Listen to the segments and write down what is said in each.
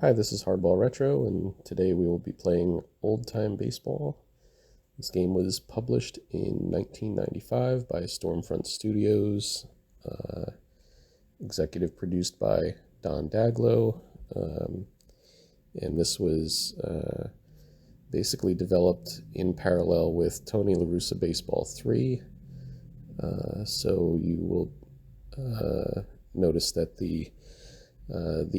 Hi, this is Hardball Retro, and today we will be playing Old Time Baseball. This game was published in 1995 by Stormfront Studios, executive produced by Don Daglow, and this was basically developed in parallel with Tony La Russa Baseball 3. So you will notice that the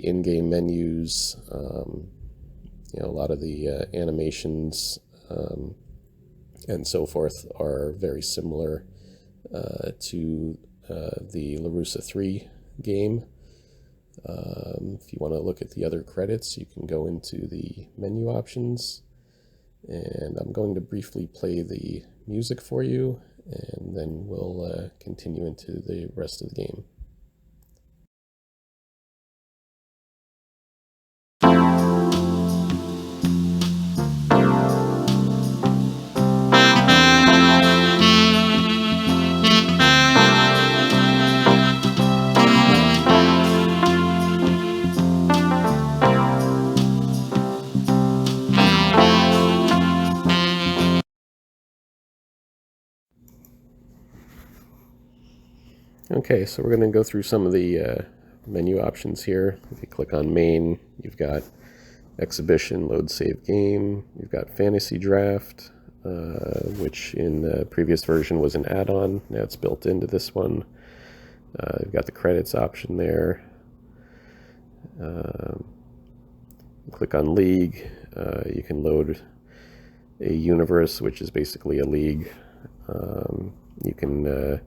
in-game menus, a lot of the animations and so forth are very similar to the La Russa 3 game. If you want to look at the other credits, you can go into the menu options, and I'm going to briefly play the music for you, and then we'll continue into the rest of the game. Okay, so we're going to go through some of the menu options here. If you click on Main, you've got Exhibition, Load Save Game. You've got Fantasy Draft, which in the previous version was an add-on. Now it's built into this one. You've got the credits option there. Click on League. You can load a universe, which is basically a league. You can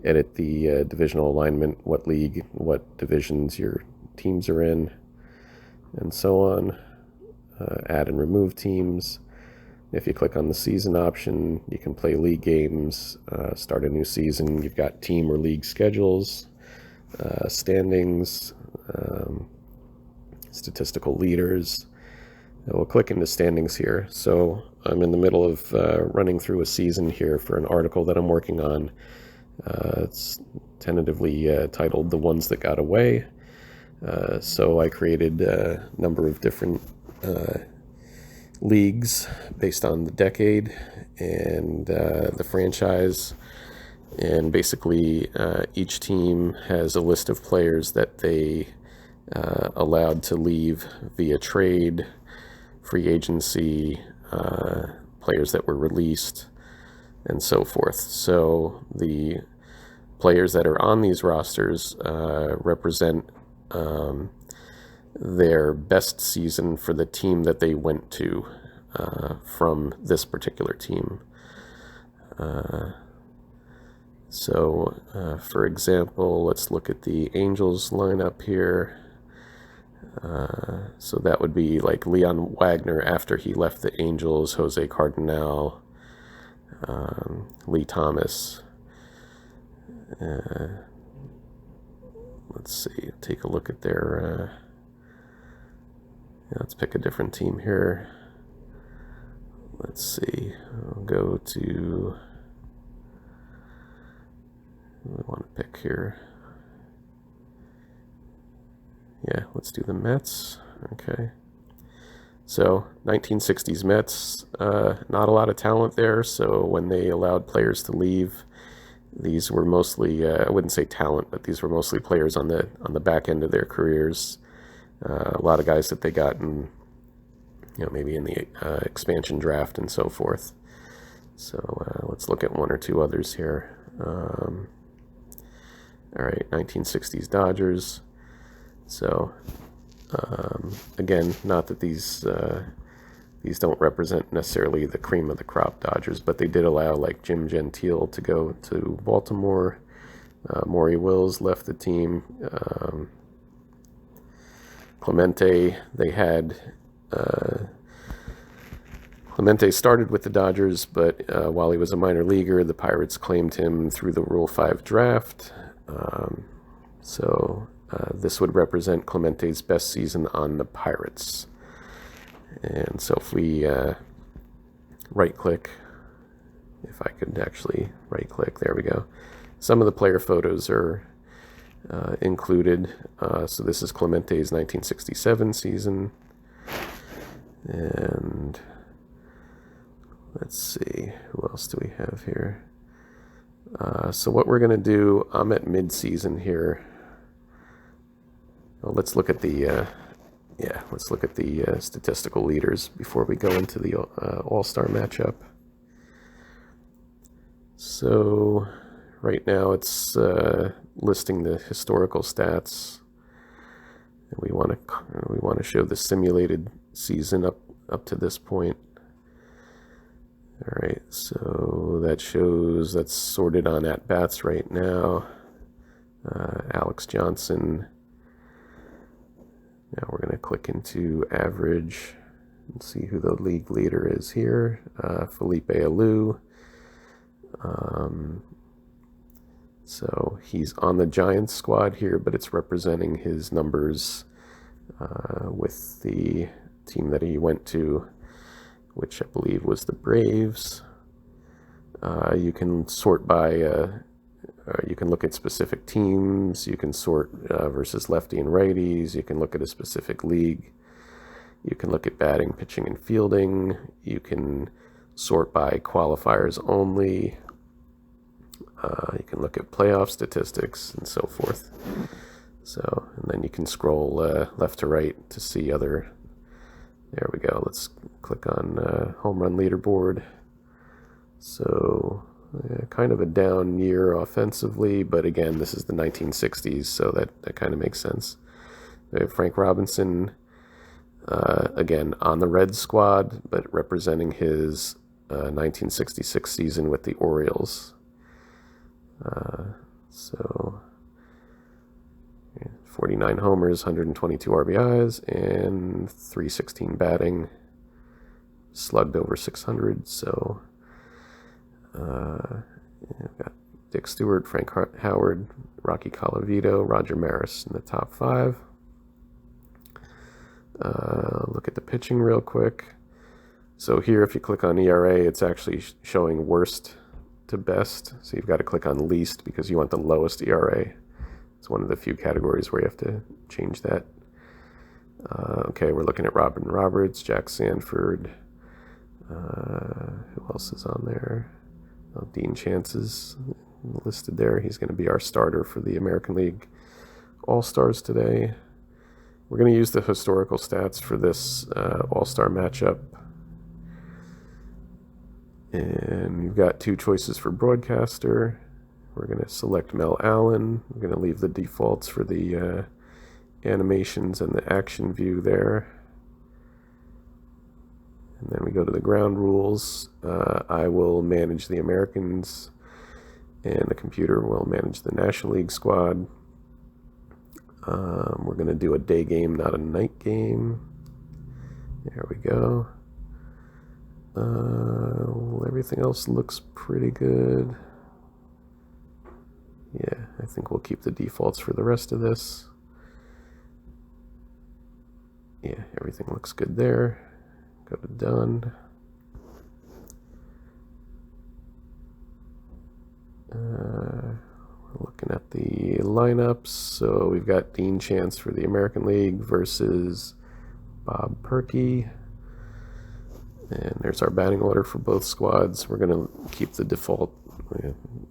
edit the divisional alignment, what league, what divisions your teams are in, and so on. Add and remove teams. If you click on the season option, you can play league games, start a new season. You've got team or league schedules, standings, statistical leaders. We'll click into standings here. So I'm in the middle of running through a season here for an article that I'm working on. It's tentatively titled The Ones That Got Away. So I created a number of different leagues based on the decade and the franchise. And basically each team has a list of players that they allowed to leave via trade, free agency, players that were released, and so forth. So the players that are on these rosters represent their best season for the team that they went to from this particular team. For example, let's look at the Angels lineup here. So that would be like Leon Wagner after he left the Angels, Jose Cardinal, Lee Thomas. Let's see, take a look at their, let's pick a different team here. Let's see, I'll go to, what do I want to pick here? Yeah, let's do the Mets. Okay. So 1960s Mets, not a lot of talent there. So when they allowed players to leave, these were mostly, I wouldn't say talent, but these were mostly players on the back end of their careers. A lot of guys that they got in, maybe in the expansion draft and so forth. So let's look at one or two others here. All right, 1960s Dodgers. So again, not that these don't represent necessarily the cream of the crop Dodgers, but they did allow like Jim Gentile to go to Baltimore. Maury Wills left the team. Clemente, they had Clemente started with the Dodgers, but while he was a minor leaguer, the Pirates claimed him through the Rule 5 draft. This would represent Clemente's best season on the Pirates. And so if we right-click, if I could actually right-click, there we go. Some of the player photos are included. So this is Clemente's 1967 season. And let's see, who else do we have here? So what we're going to do, I'm at mid-season here. Well, let's look at the statistical leaders before we go into the All-Star matchup. So right now it's listing the historical stats. And we want to show the simulated season up to this point. All right, so that's sorted on at-bats right now. Alex Johnson. Now we're going to click into average and see who the league leader is here. Felipe Alou. So he's on the Giants squad here, but it's representing his numbers with the team that he went to, which I believe was the Braves. You can sort by, you can look at specific teams, you can sort versus lefty and righties, you can look at a specific league, you can look at batting, pitching, and fielding, you can sort by qualifiers only, you can look at playoff statistics, and so forth. So, and then you can scroll left to right to see other. There we go. Let's click on home run leaderboard. So kind of a down year offensively, but again, this is the 1960s, so that kind of makes sense. We have Frank Robinson, again, on the Reds squad, but representing his 1966 season with the Orioles. So 49 homers, 122 RBIs, and 316 batting, slugged over 600. So we've got Dick Stewart, Frank Howard, Rocky Colavito, Roger Maris in the top 5. Look at the pitching real quick. So here, if you click on ERA, it's actually showing worst to best. So you've got to click on least because you want the lowest ERA. It's one of the few categories where you have to change that. Okay, we're looking at Robin Roberts, Jack Sanford. Who else is on there? Oh, Dean Chance is listed there. He's going to be our starter for the American League All-Stars today. We're going to use the historical stats for this All-Star matchup. And you've got 2 choices for broadcaster. We're going to select Mel Allen. We're going to leave the defaults for the animations and the action view there. And then we go to the ground rules. I will manage the Americans, and the computer will manage the National League squad. We're going to do a day game, not a night game. There we go. Everything else looks pretty good. Yeah, I think we'll keep the defaults for the rest of this. Yeah, everything looks good there. Go to done. We're looking at the lineups. So we've got Dean Chance for the American League versus Bob Perkey. And there's our batting order for both squads. We're going to keep the default,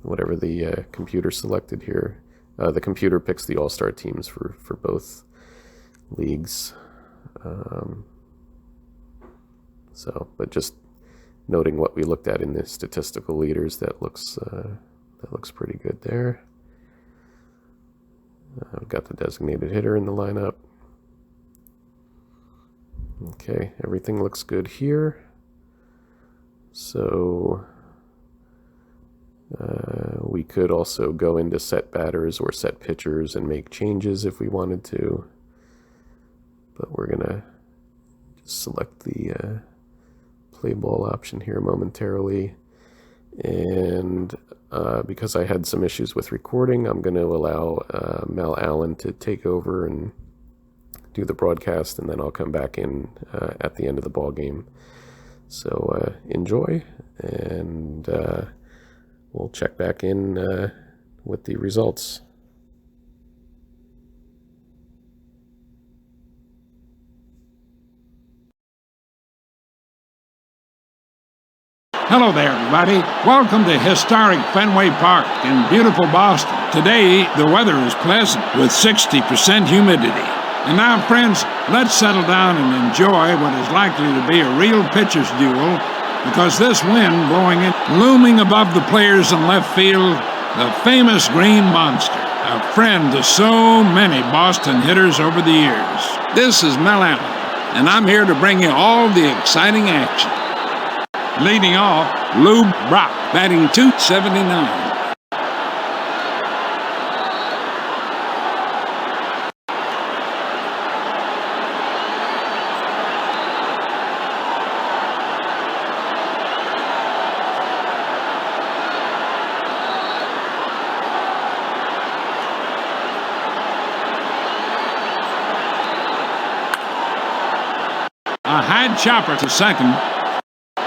whatever the computer selected here. The computer picks the all-star teams for both leagues. But just noting what we looked at in the statistical leaders, that looks pretty good there. We've got the designated hitter in the lineup. Okay, everything looks good here. So we could also go into set batters or set pitchers and make changes if we wanted to. But we're gonna just select the play ball option here momentarily. And because I had some issues with recording, I'm going to allow Mel Allen to take over and do the broadcast, and then I'll come back in at the end of the ball game. So enjoy, and we'll check back in with the results. Hello there, everybody. Welcome to historic Fenway Park in beautiful Boston. Today, the weather is pleasant with 60% humidity. And now, friends, let's settle down and enjoy what is likely to be a real pitcher's duel, because this wind blowing in, looming above the players in left field, the famous Green Monster, a friend to so many Boston hitters over the years. This is Mel Allen, and I'm here to bring you all the exciting action. Leading off, Lou Brock, batting .279. A high chopper to second.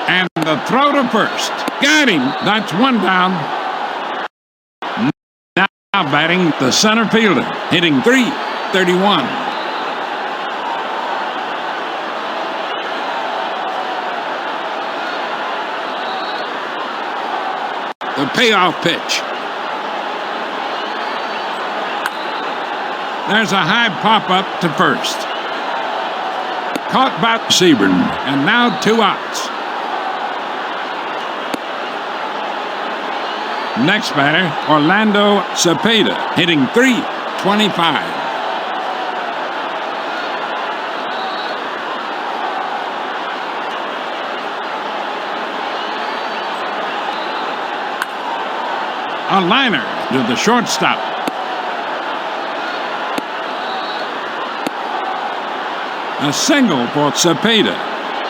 And the throw to first. Got him. That's one down. Now batting the center fielder, hitting .331. The payoff pitch. There's a high pop-up to first. Caught by Sebring, and now 2 outs. Next batter, Orlando Cepeda, hitting .325. A liner to the shortstop. A single for Cepeda.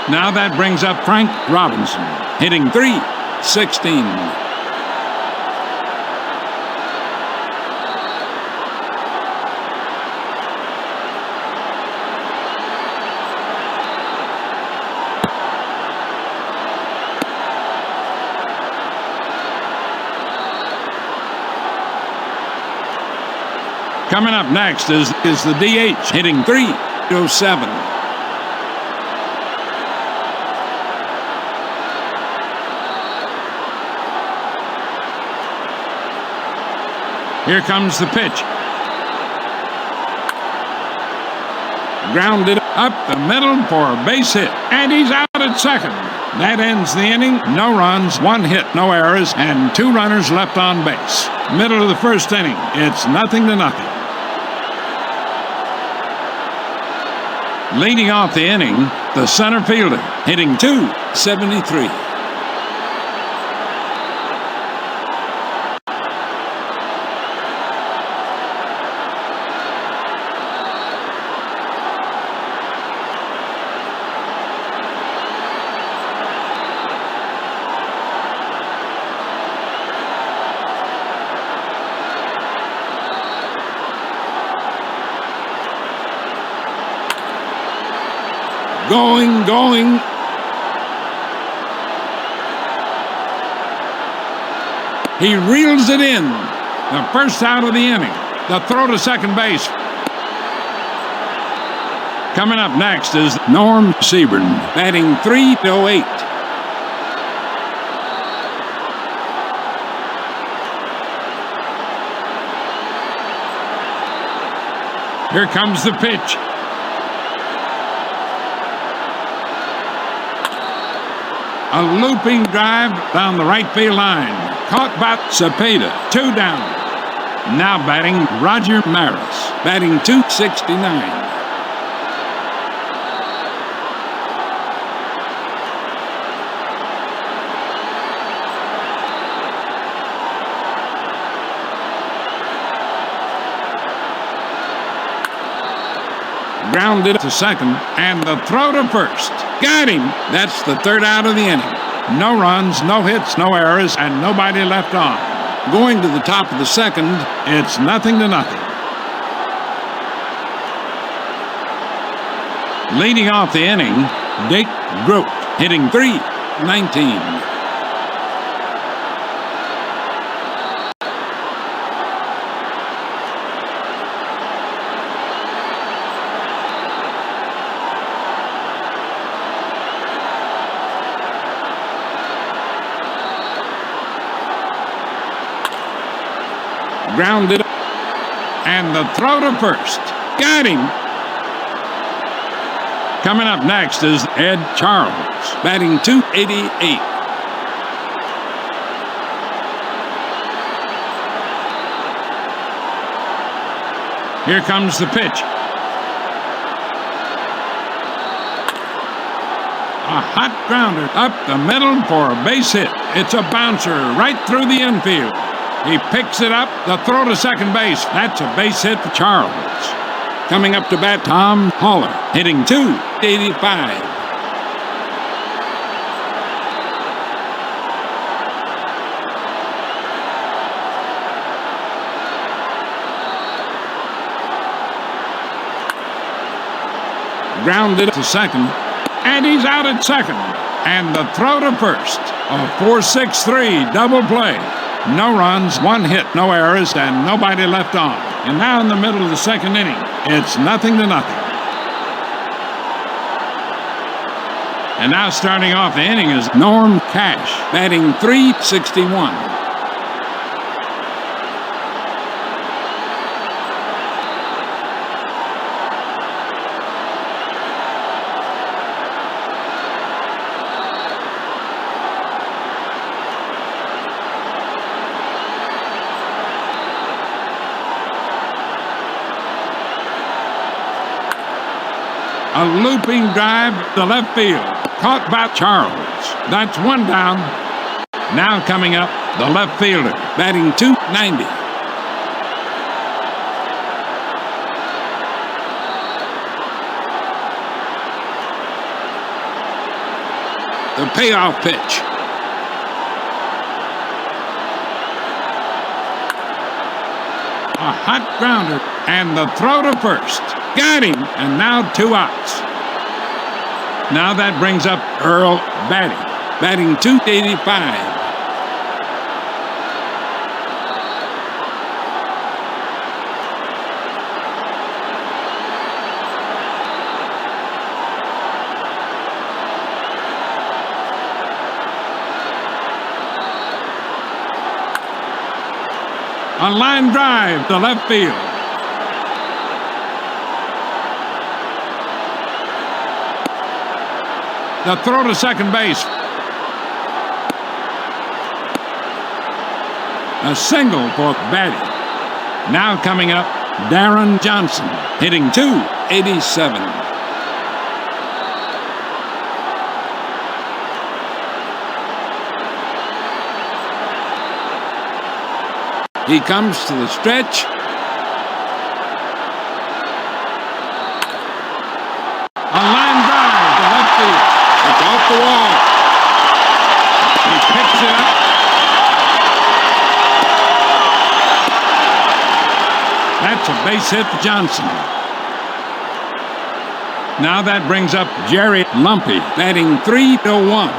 Now that brings up Frank Robinson, hitting .316. Coming up next is the DH, hitting .307. Here comes the pitch. Grounded up the middle for a base hit, and he's out at second. That ends the inning. No runs, 1 hit, no errors, and 2 runners left on base. Middle of the first inning. It's 0-0. Leading off the inning, the center fielder, hitting .273. Going. He reels it in. The first out of the inning. The throw to second base. Coming up next is Norm Sebring, batting .308. Here comes the pitch. A looping drive down the right field line. Caught by Cepeda. 2 down. Now batting Roger Maris. Batting .269. Grounded to second, and the throw to first. Got him. That's the 3rd out of the inning. No runs, no hits, no errors, and nobody left on. Going to the top of the second, it's 0-0. Leading off the inning, Dick Groat, hitting .319. Grounded. And the throw to first. Got him. Coming up next is Ed Charles, batting .288. Here comes the pitch. A hot grounder up the middle for a base hit. It's a bouncer right through the infield. He picks it up, the throw to second base. That's a base hit for Charles. Coming up to bat, Tom Haller, hitting .285. Grounded to second, and he's out at second. And the throw to first. A 4-6-3 double play. No runs, one hit, no errors, and nobody left on. And now in the middle of the second inning, it's 0-0. And now starting off the inning is Norm Cash, batting .361. A looping drive to left field. Caught by Charles. That's one down. Now coming up, the left fielder, batting .290. The payoff pitch. A hot grounder, and the throw to first. Got him, and now 2 outs. Now that brings up Earl Batty, batting .285. A line drive to left field. The throw to second base. A single for Batty. Now coming up, Darren Johnson, hitting .287. He comes to the stretch. A line drive to left field. It's off the wall. He picks it up. That's a base hit for Johnson. Now that brings up Jerry Lumpy, batting .301.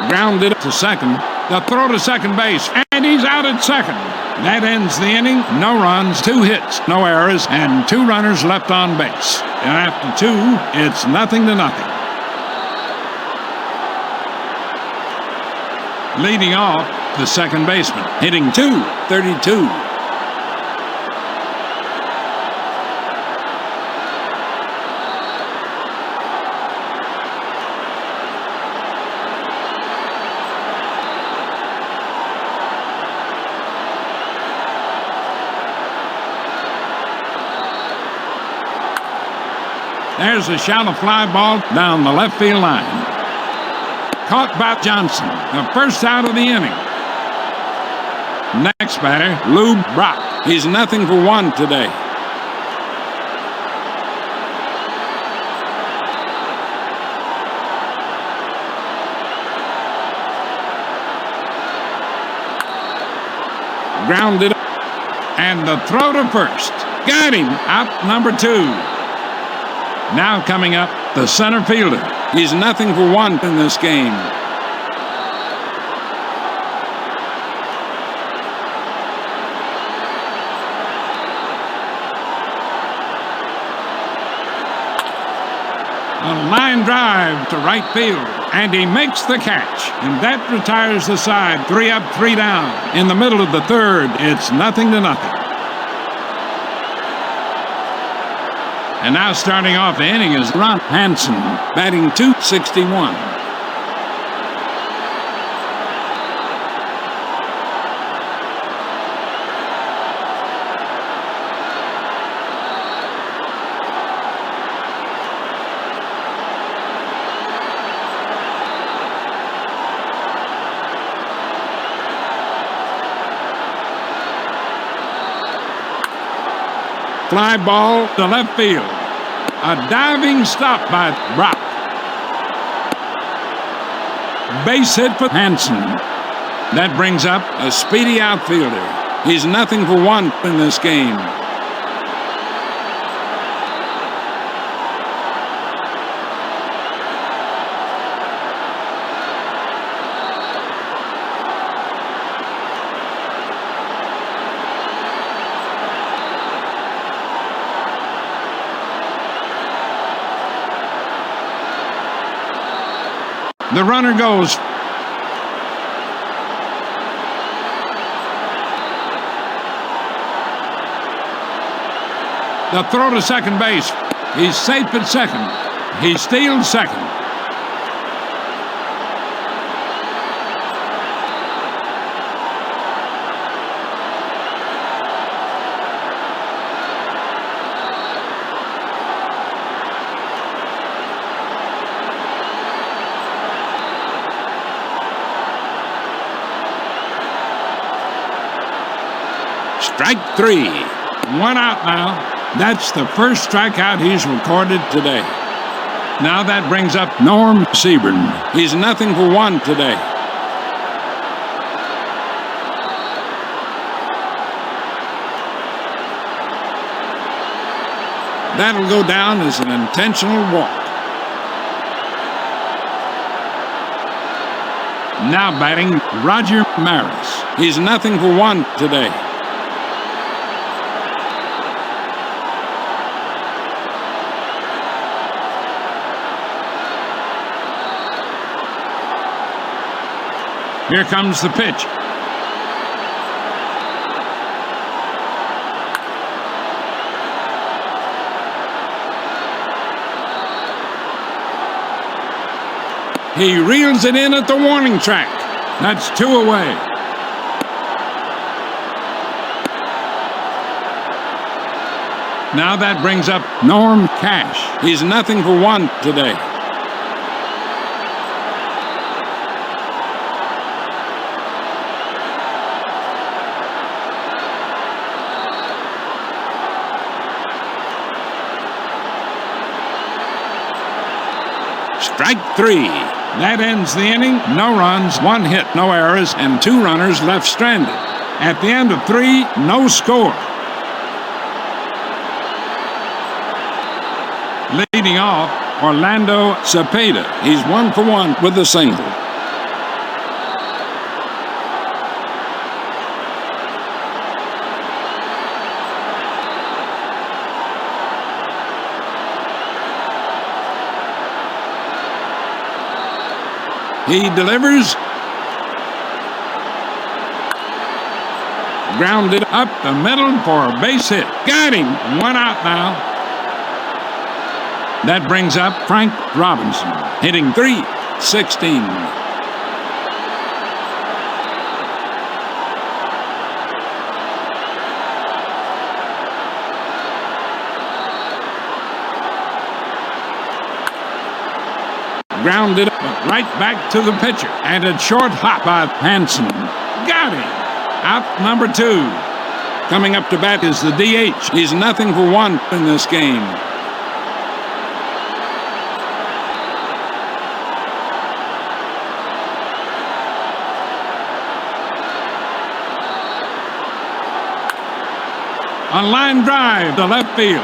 Grounded to second. The throw to second base, and he's out at second. That ends the inning. No runs, 2 hits, no errors, and 2 runners left on base. And after 2, it's 0-0. Leading off, the second baseman, hitting .232. There's a shallow fly ball down the left field line. Caught by Johnson, the first out of the inning. Next batter, Lou Brock. He's 0 for 1 today. Grounded, and the throw to first. Got him, out number 2. Now coming up, the center fielder. He's 0 for 1 in this game. A line drive to right field, and he makes the catch. And that retires the side. 3 up, 3 down. In the middle of the third, it's 0-0. And now starting off the inning is Ron Hansen, batting .261. Fly ball to left field. A diving stop by Brock. Base hit for Hansen. That brings up a speedy outfielder. He's 0 for 1 in this game. The runner goes. The throw to second base. He's safe at second. He steals second. Strike 3. 1 out now. That's the first strikeout he's recorded today. Now that brings up Norm Sebring. He's 0 for 1 today. That'll go down as an intentional walk. Now batting Roger Maris. He's 0 for 1 today. Here comes the pitch. He reels it in at the warning track. That's 2 away. Now that brings up Norm Cash. He's 0 for 1 today. Strike 3. That ends the inning. No runs, 1 hit, no errors, and 2 runners left stranded. At the end of 3, no score. Leading off, Orlando Cepeda. He's 1 for 1 with a single. He delivers. Grounded up the middle for a base hit. Got him. 1 out now. That brings up Frank Robinson, hitting .316. Grounded right back to the pitcher. And a short hop by Hansen. Got him. Out number 2. Coming up to bat is the DH. He's 0 for 1 in this game. A line drive to left field.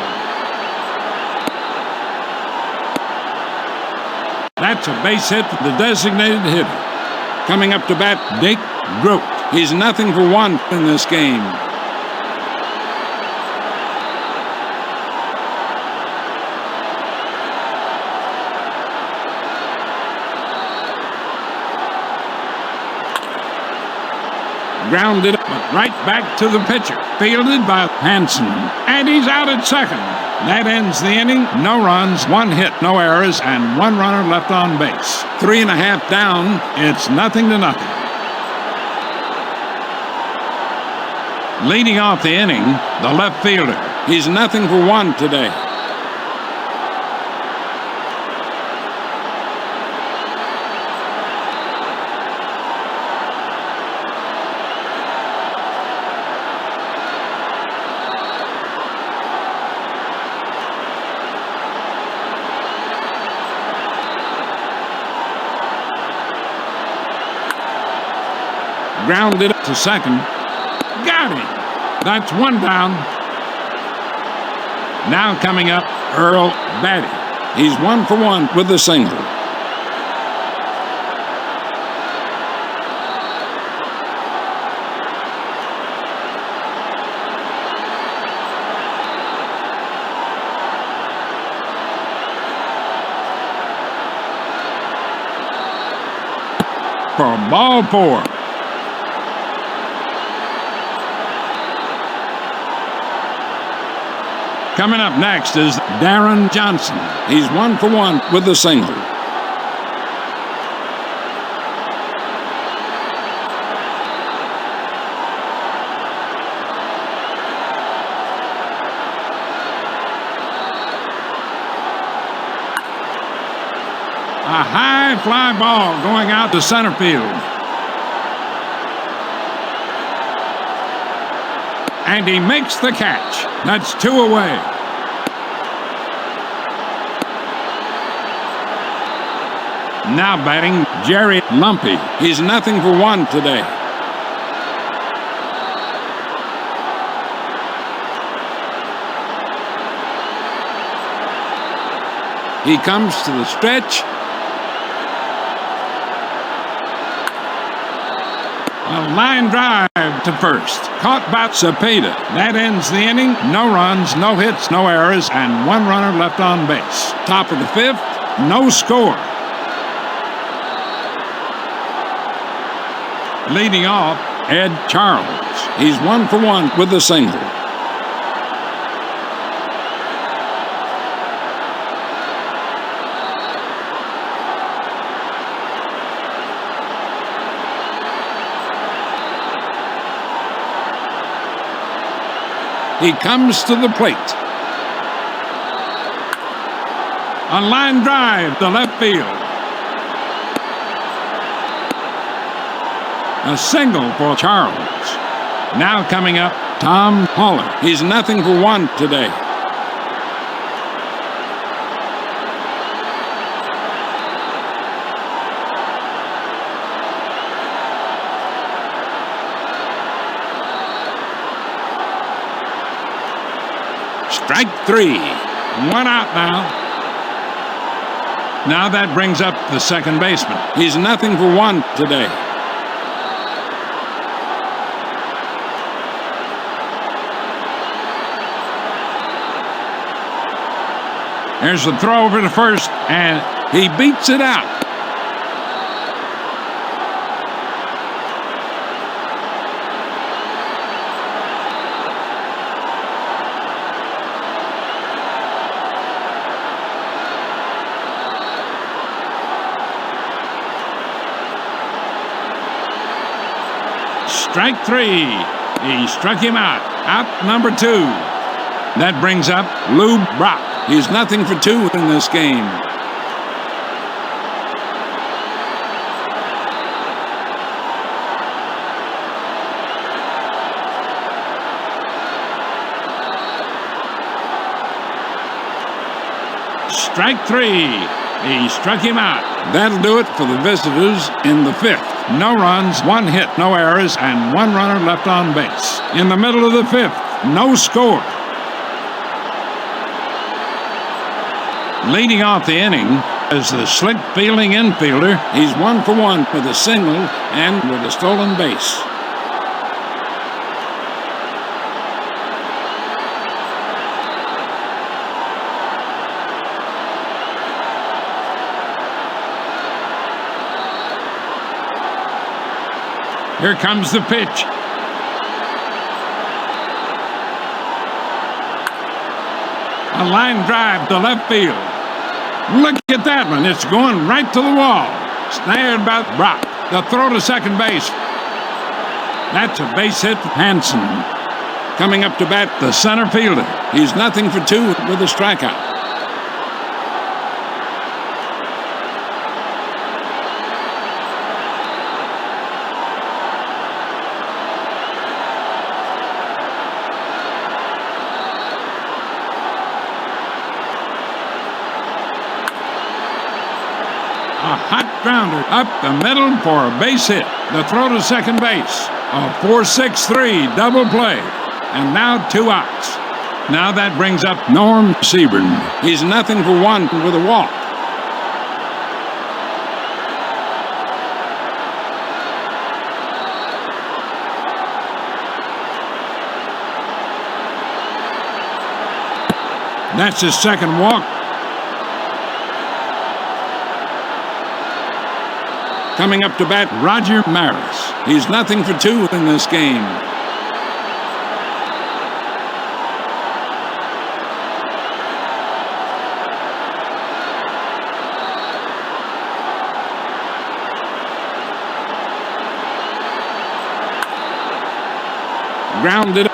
That's a base hit for the designated hitter. Coming up to bat, Dick Grote. He's 0 for 1 in this game. Grounded, but right back to the pitcher. Fielded by Hanson. And he's out at second. That ends the inning. No runs, 1 hit, no errors, and 1 runner left on base. 3.5 down. It's 0-0. Leading off the inning, the left fielder. He's 0 for 1 today. Grounded to second. Got him. That's 1 down. Now coming up, Earl Batty. He's 1 for 1 with a single. For ball 4. Coming up next is Darren Johnson. He's 1 for 1 with a single. A high fly ball going out to center field. And he makes the catch. That's 2 away. Now batting, Jerry Lumpy. He's 0 for 1 today. He comes to the stretch. A line drive to first. Caught by Cepeda. That ends the inning. No runs, no hits, no errors, and 1 runner left on base. Top of the 5th, no score. Leading off, Ed Charles. He's 1 for 1 with a single. He comes to the plate. A line drive to left field. A single for Charles. Now coming up, Tom Haller. He's 0 for 1 today. Strike 3. 1 out now. Now that brings up the second baseman. He's 0 for 1 today. There's the throw over to first, and he beats it out. Strike 3. He struck him out. Out number 2. That brings up Lou Brock. He's 0 for 2 in this game. Strike 3. He struck him out. That'll do it for the visitors in the 5th. No runs, 1 hit, no errors, and 1 runner left on base. In the middle of the 5th, no score. Leading off the inning is the slick fielding infielder. He's 1 for 1 with a single and with a stolen base. Here comes the pitch. A line drive to left field. Look at that one. It's going right to the wall. Snared by Brock. The throw to second base. That's a base hit for Hansen. Coming up to bat, the center fielder. He's 0 for 2 with a strikeout. A hot grounder up the middle for a base hit. The throw to second base. A 4-6-3 double play. And now 2 outs. Now that brings up Norm Seaborn. He's 0 for 1 with a walk. That's his second walk. Coming up to bat, Roger Maris. He's 0 for 2 in this game. Grounded,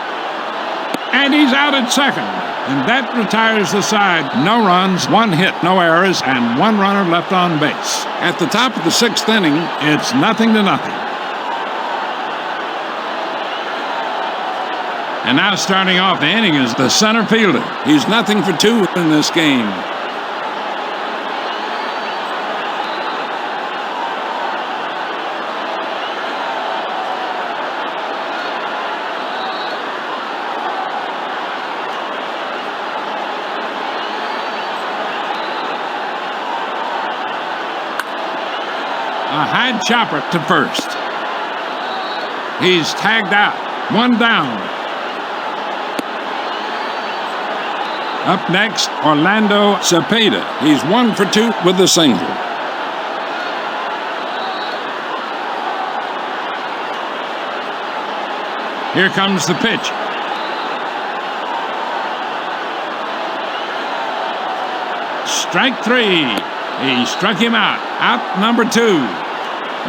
and he's out at second, and that retires the side. No runs, 1 hit, no errors, and 1 runner left on base. At the top of the 6th inning, it's 0 to 0. And now starting off the inning is the center fielder. He's 0 for 2 in this game. A high chopper to first. He's tagged out. 1 down. Up next, Orlando Cepeda. He's 1 for 2 with a single. Here comes the pitch. Strike 3. He struck him out. Out number 2.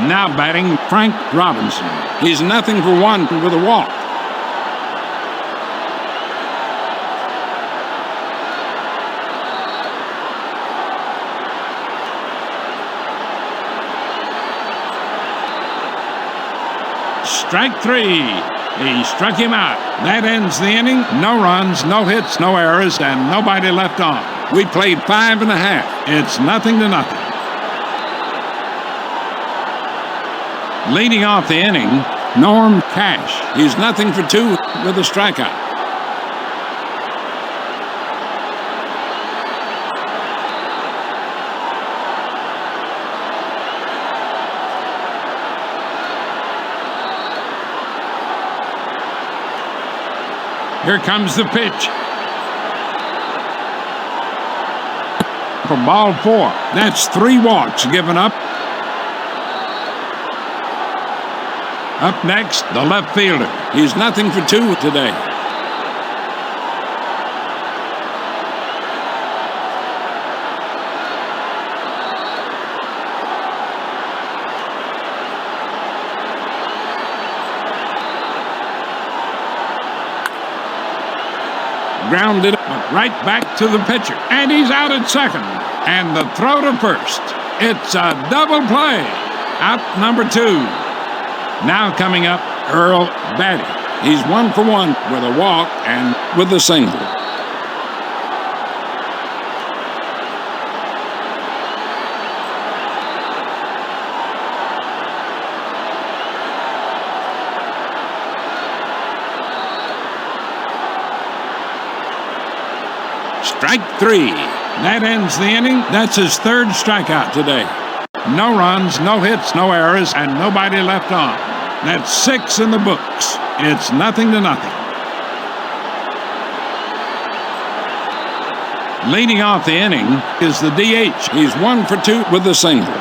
Now batting, Frank Robinson. He's 0 for 1 with a walk. Strike 3. He struck him out. That ends the inning. No runs, no hits, no errors, and nobody left on. We played 5 1/2. It's 0 to 0. Leading off the inning, Norm Cash. He's 0 for 2 with a strikeout. Here comes the pitch. For ball 4. That's 3 walks given up. Up next, the left fielder. He's 0 for 2 today. Grounded, but right back to the pitcher. And he's out at second. And the throw to first. It's a double play. Out number 2. Now coming up, Earl Batty. He's 1 for 1 with a walk and with a single. Strike 3. That ends the inning. That's his 3rd strikeout today. No runs, no hits, no errors, and nobody left on. That's 6 in the books. It's 0 to 0. Leading off the inning is the DH. He's 1 for 2 with a single.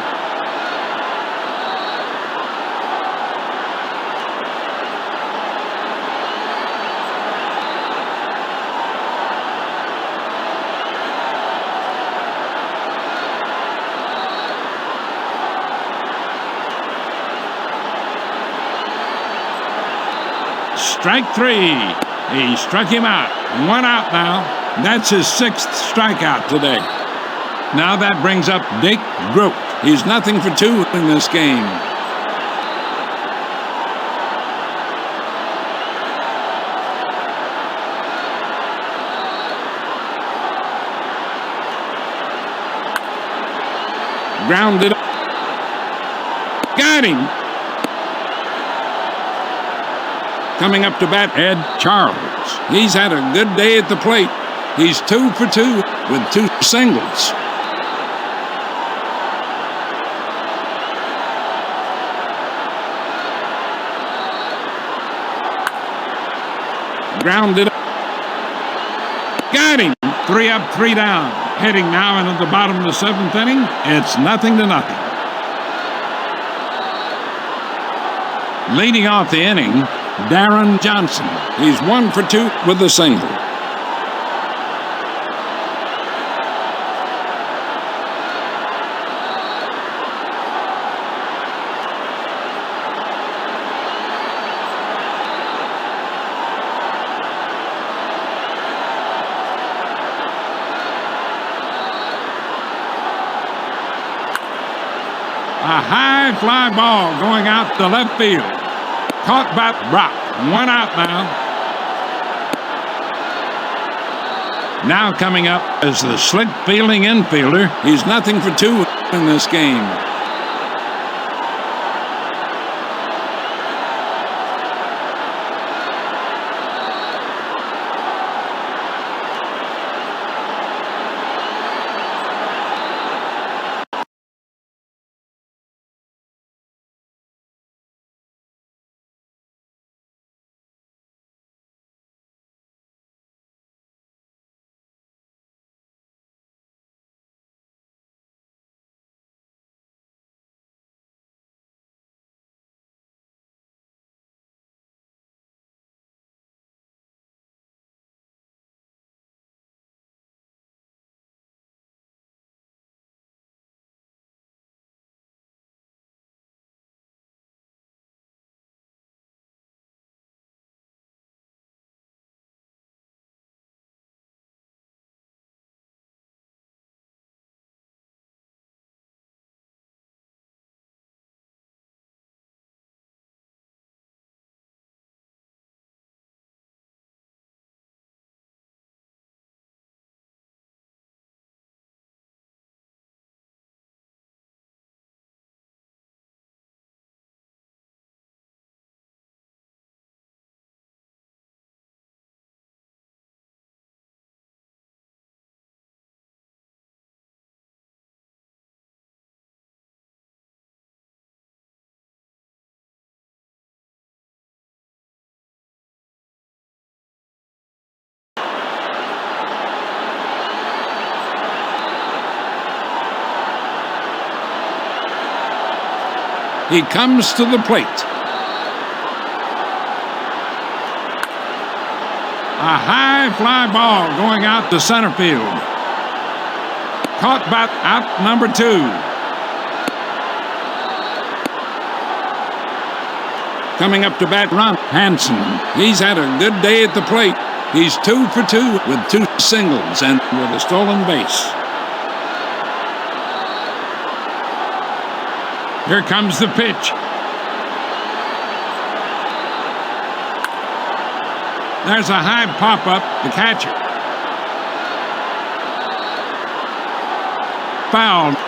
strike three. He struck him out. 1 out now. That's his 6th strikeout today. Now that brings up Dick Groat. He's nothing for 2 in this game. Grounded. Got him. Coming up to bat, Ed Charles. He's had a good day at the plate. He's 2 for 2 with 2 singles. Grounded. Got him. 3 up, 3 down. Heading now into the bottom of the 7th inning. It's 0-0. Leading off the inning, Darren Johnson. He's 1 for 2 with a single. A high fly ball going out to left field. Caught by Brock. 1 out now. Now coming up is the slick fielding infielder. He's nothing for 2 in this game. He comes to the plate. A high fly ball going out to center field. Caught by out number 2. Coming up to bat, Ron Hansen. He's had a good day at the plate. He's 2 for 2 with 2 singles and with a stolen base. Here comes the pitch. There's a high pop-up, the catcher. Fouled.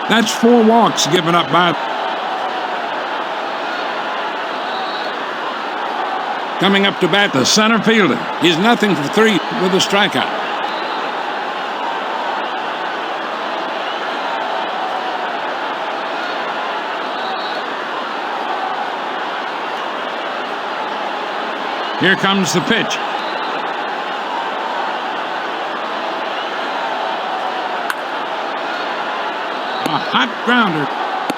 That's 4 walks given up by... Coming up to bat, the center fielder. He's nothing for 3 with a strikeout. Here comes the pitch. A hot grounder,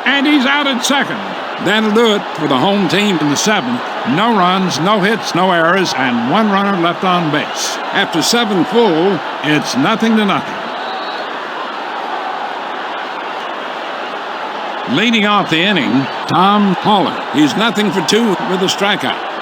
and he's out at second. That'll do it for the home team in the seventh. No runs, no hits, no errors, and one runner left on base. After 7 full, it's 0-0. Leading off the inning, Tom Haller. He's 0 for 2 with a strikeout.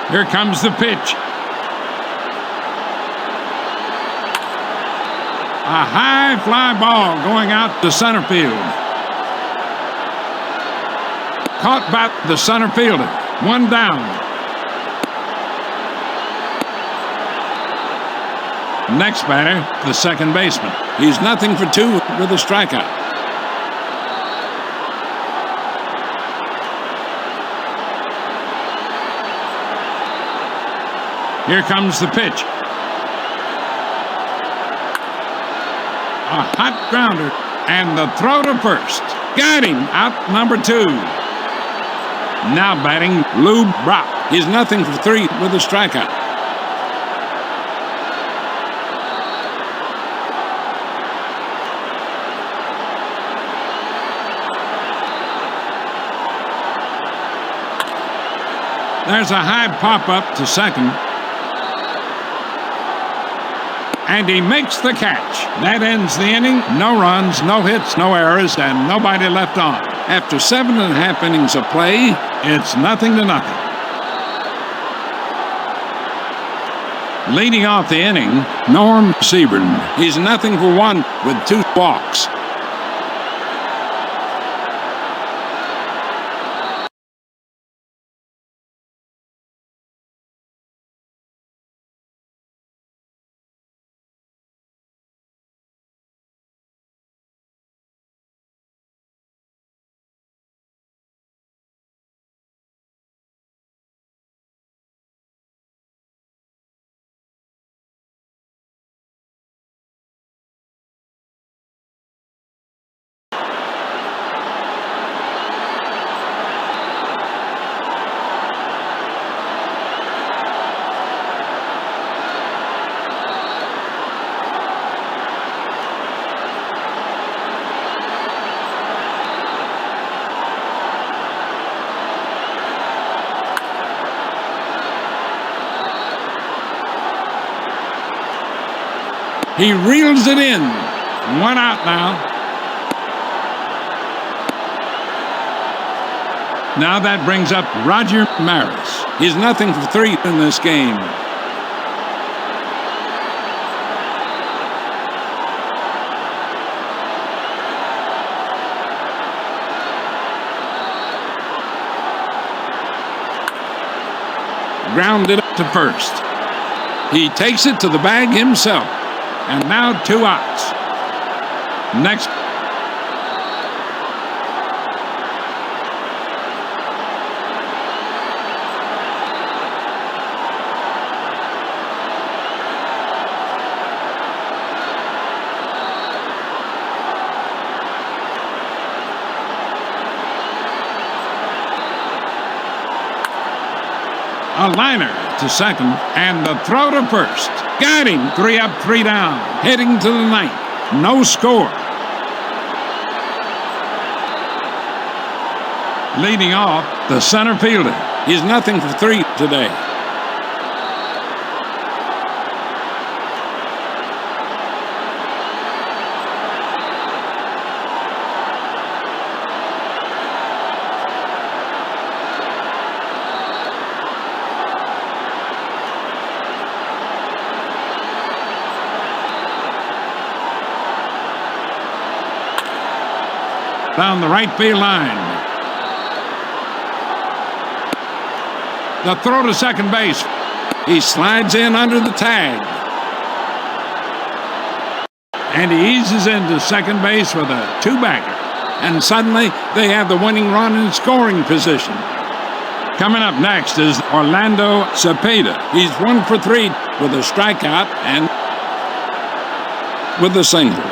Here comes the pitch. A high fly ball going out to center field. Caught by the center fielder. One down. Next batter, the second baseman. He's 0 for 2 with a strikeout. Here comes the pitch. A hot grounder, and the throw to first. Got him, out number 2. Now batting, Lou Brock. He's 0 for 3 with a strikeout. There's a high pop-up to second. And he makes the catch. That ends the inning. No runs, no hits, no errors, and nobody left on. After 7.5 innings of play, it's 0-0. Leading off the inning, Norm Seaburn. He's 0 for 1 with 2 walks. He reels it in. 1 out now. Now that brings up Roger Maris. He's 0 for 3 in this game. Grounded up to first. He takes it to the bag himself. And now 2 outs. Next. A liner to second, and the throw to first. Got him. 3 up, 3 down. Heading to the ninth. No score. Leading off, the center fielder. He's nothing for 3 today. Down the right field line. The throw to second base. He slides in under the tag. And he eases into second base with a 2-bagger. And suddenly they have the winning run in scoring position. Coming up next is Orlando Cepeda. He's 1 for 3 with a strikeout and with a single.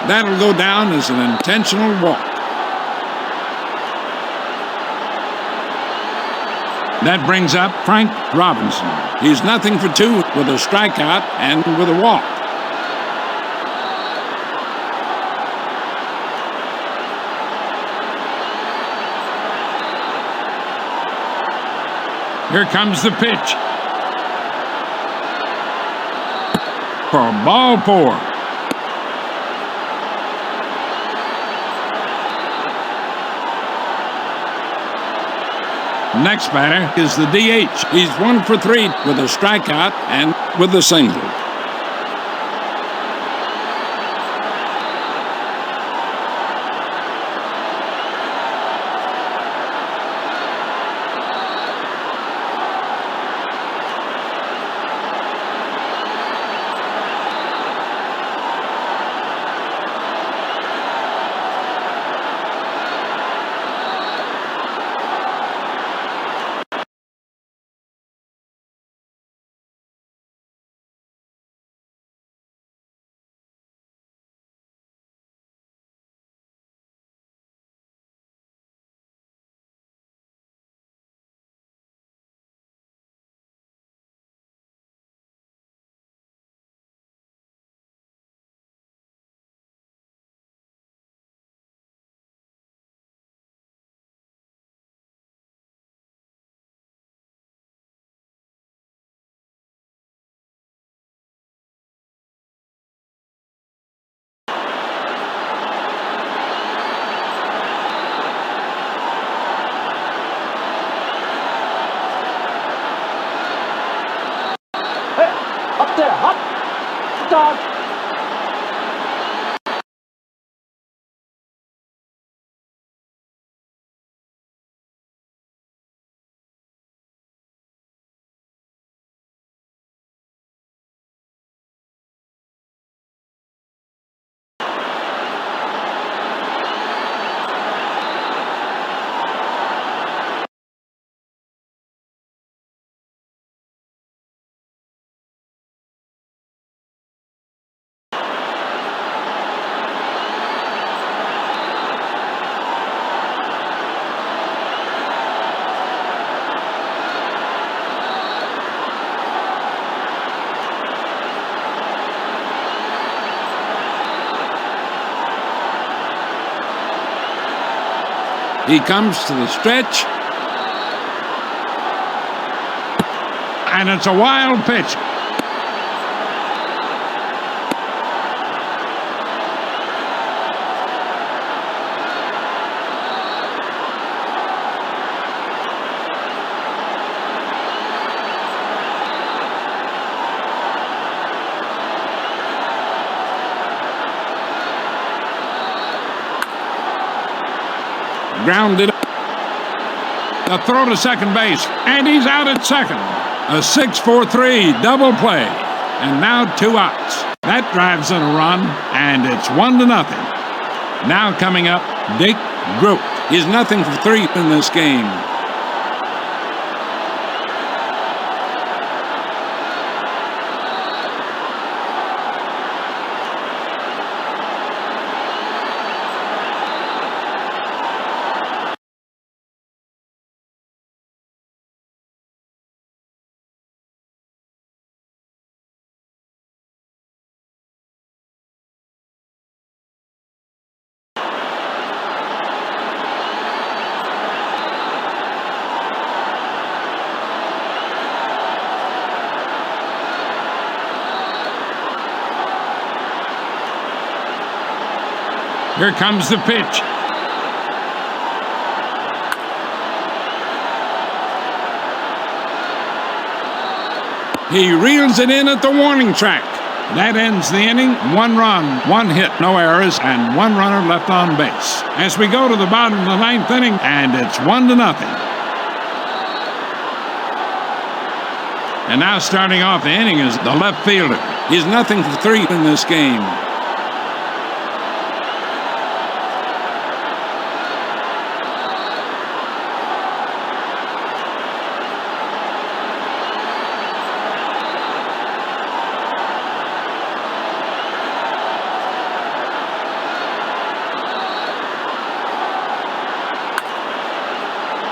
That'll go down as an intentional walk. That brings up Frank Robinson. He's nothing for 2 with a strikeout and with a walk. Here comes the pitch. For ball 4. Next batter is the DH. He's 1 for 3 with a strikeout and with a single. Hot dog. He comes to the stretch. And it's a wild pitch. Grounded. The throw to second base, and he's out at second. A 6-4-3 double play, and now 2 outs. That drives in a run, and it's 1-0. Now coming up, Dick Groot. He's 0 for 3 in this game. Here comes the pitch. He reels it in at the warning track. That ends the inning. 1 run, 1 hit, no errors, and 1 runner left on base. As we go to the bottom of the 9th inning, and it's 1-0. And now starting off the inning is the left fielder. He's 0 for 3 in this game.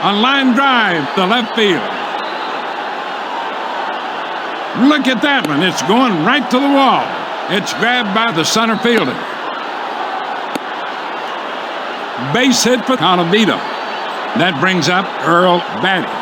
A line drive to left field. Look at that one. It's going right to the wall. It's grabbed by the center fielder. Base hit for Colavito. That brings up Earl Batty.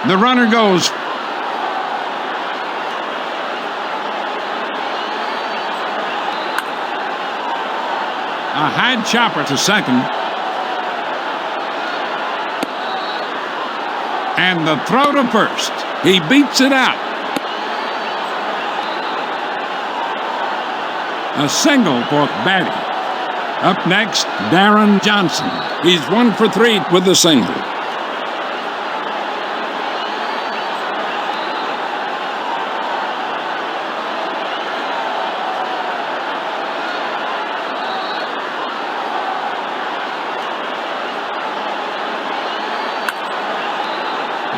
The runner goes. A high chopper to second. And the throw to first. He beats it out. A single for Batty. Up next, Darren Johnson. He's 1 for 3 with the single.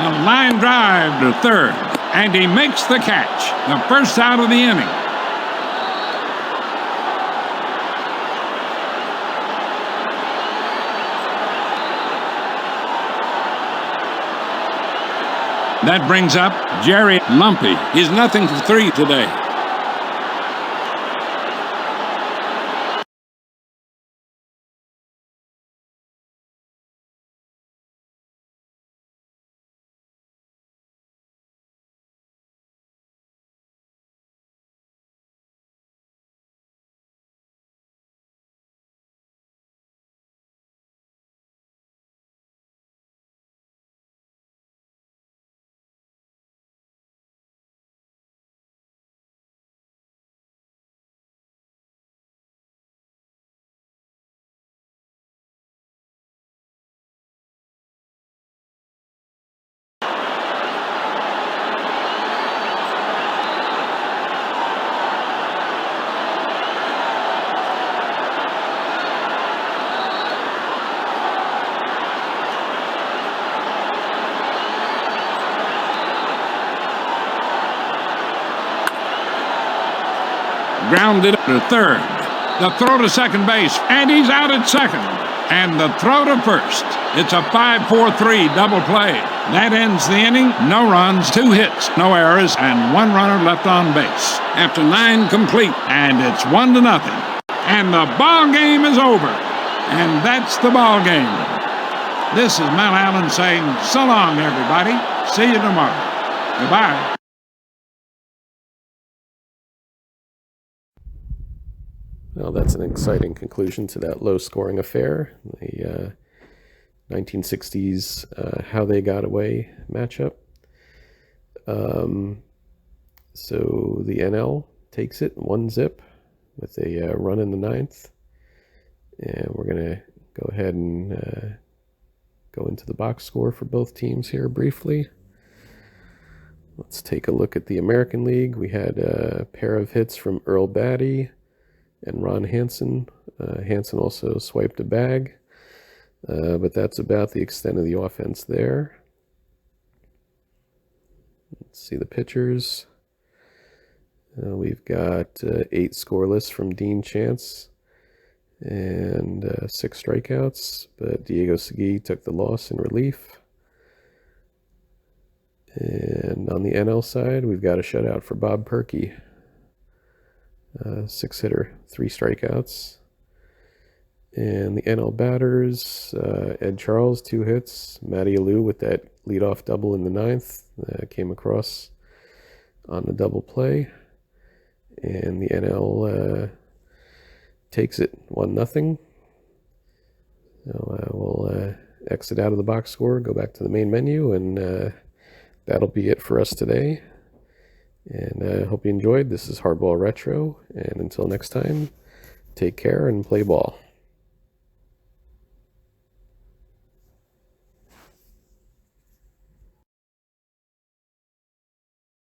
A line drive to third, and he makes the catch. The first out of the inning. That brings up Jerry Lumpy. He's 0 for 3 today. Grounded to third. The throw to second base, and he's out at second. and the throw to first. It's a 5-4-3 double play. That ends the inning. No runs, 2 hits, no errors, and 1 runner left on base. After 9 complete, and it's 1-0. And the ball game is over. And that's the ball game. This is Mel Allen saying, so long, everybody. See you tomorrow. Goodbye. Well, that's an exciting conclusion to that low-scoring affair. The 1960s How They Got Away matchup. So the NL takes it 1-0 with a run in the 9th. And we're going to go ahead and go into the box score for both teams here briefly. Let's take a look at the American League. We had a pair of hits from Earl Batty and Ron Hansen. Hansen also swiped a bag, but that's about the extent of the offense there. Let's see the pitchers. We've got 8 scoreless from Dean Chance and 6 strikeouts, but Diego Segui took the loss in relief. And on the NL side, we've got a shutout for Bob Perky. 6-hitter, 3 strikeouts. And the NL batters, Ed Charles, 2 hits. Matty Alou with that leadoff double in the 9th. Came across on the double play. And the NL takes it 1-0. So we'll exit out of the box score, go back to the main menu, and that'll be it for us today. And I hope you enjoyed. This is Hardball Retro, and until next time, take care and play ball.